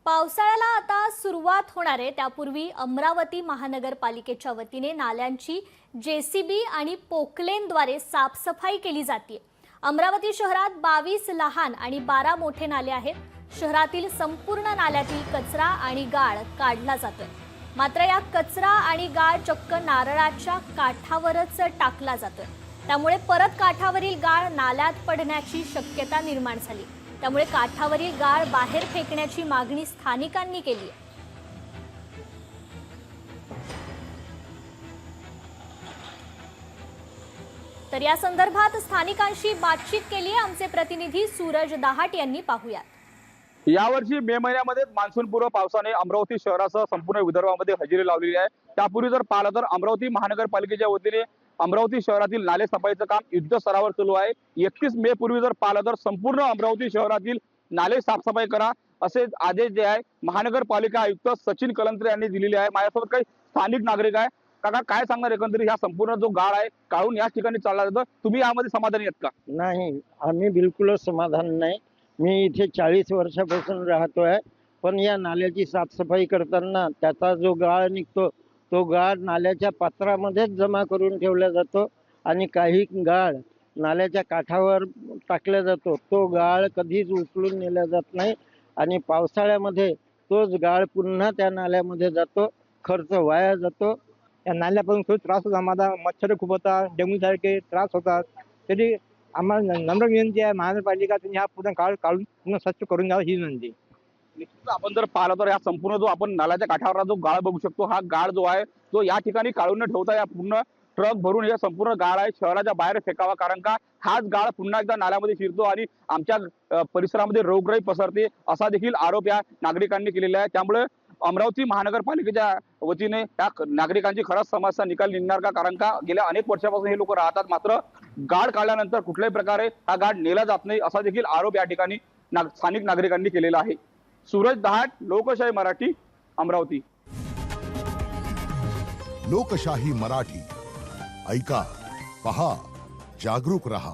पावसाळ्याला आता सुरुवात होणार आहे त्यापूर्वी अमरावती महानगरपालिकेच्या वतीने नाल्यांची जेसीबी आणि पोकलेनद्वारे साफसफाई केली जाते। अमरावती शहरात 22 लहान आणि 12 मोठे नाले आहेत। शहरातील संपूर्ण नाल्यातील कचरा आणि गाळ काढला जातोय। मात्र या कचरा आणि गाळ चक्क नारळाच्या काठावरच टाकला जातोय। त्यामुळे परत काठावरील गाळ नाल्यात पडण्याची शक्यता निर्माण झाली। त्यामुळे काठावरील गाळ बाहेर फेकण्याची मागणी स्थानिकांनी केली आहे। तर या संदर्भात स्थानिकांशी बातचीत केली आहे आमचे प्रतिनिधी सूरज दहाट यांनी। पाहूयात। यावर्षी मे महिन्यामध्ये मान्सूनपूर्व पावसाने अमरावती शहरासह संपूर्ण विदर्भामध्ये हजेरी लावलेली आहे। त्यापूर्वी जर पाहिलं तर अमरावती महानगरपालिकेच्या वतीने अमरावती शहरातील नाले सफाईचं काम युद्धस्तरावर सुरू आहे। 31 मे पूर्वी जर पाहिलं तर संपूर्ण अमरावती शहरातील नाले साफसफाई करा असे आदेश जे आहे महानगरपालिका आयुक्त सचिन कलंत्रे यांनी दिलेले आहे। माझ्यासोबत काही स्थानिक नागरिक आहे। काका, काय सांगणार एकंदरीत ह्या संपूर्ण जो गाळ आहे काढून याच ठिकाणी चालला जातो, तुम्ही यामध्ये समाधानी आहेत का? नाही, आम्ही बिलकुलच समाधान नाही। मी इथे 40 वर्षापासून राहतोय, पण या नाल्याची साफसफाई करताना त्याचा जो गाळ निघतो तो गाळ नाल्याच्या पात्रामध्येच जमा करून ठेवला जातो आणि काही गाळ नाल्याच्या काठावर टाकला जातो। तो गाळ कधीच उचलून नेला जात नाही आणि पावसाळ्यामध्ये तोच गाळ पुन्हा त्या नाल्यामध्ये जातो, खर्च वाया जातो। या नाल्यापासून खूप त्रास होता, आम्हाला मच्छर खूप होता, डेंग्यू सारखे त्रास होतात। तरी आम्हाला नम्र विनंती आहे महानगरपालिका तुम्ही हा पूर्ण गाळ काढून पुन्हा स्वच्छ करून द्यावा ही विनंती। निश्चितच आपण जर पाहिलं तर या संपूर्ण जो आपण नाल्याच्या काठावर जो गाळ बघू शकतो, हा गाळ जो आहे तो या ठिकाणी काढून न ठेवता या पूर्ण ट्रक भरून हे संपूर्ण गाळ आहे शहराच्या बाहेर फेकावा, कारण का हाच गाळ पुन्हा एकदा नाल्यामध्ये शिरतो आणि आमच्या परिसरामध्ये रोगराई पसरते असा देखील आरोप या नागरिकांनी केलेला आहे। त्यामुळे अमरावती महानगरपालिकेच्या वतीने या नागरिकांची खरंच समस्या निकाल निघणार का, कारण का गेल्या अनेक वर्षापासून हे लोक राहतात, मात्र गाळ काढल्यानंतर कुठल्याही प्रकारे हा गाळ नेला जात नाही असा देखील आरोप या ठिकाणी स्थानिक नागरिकांनी केलेला आहे। सूरज दहाट, लोकशाही मराठी, अमरावती। लोकशाही मराठी ऐका, पहा, जागरूक रहा।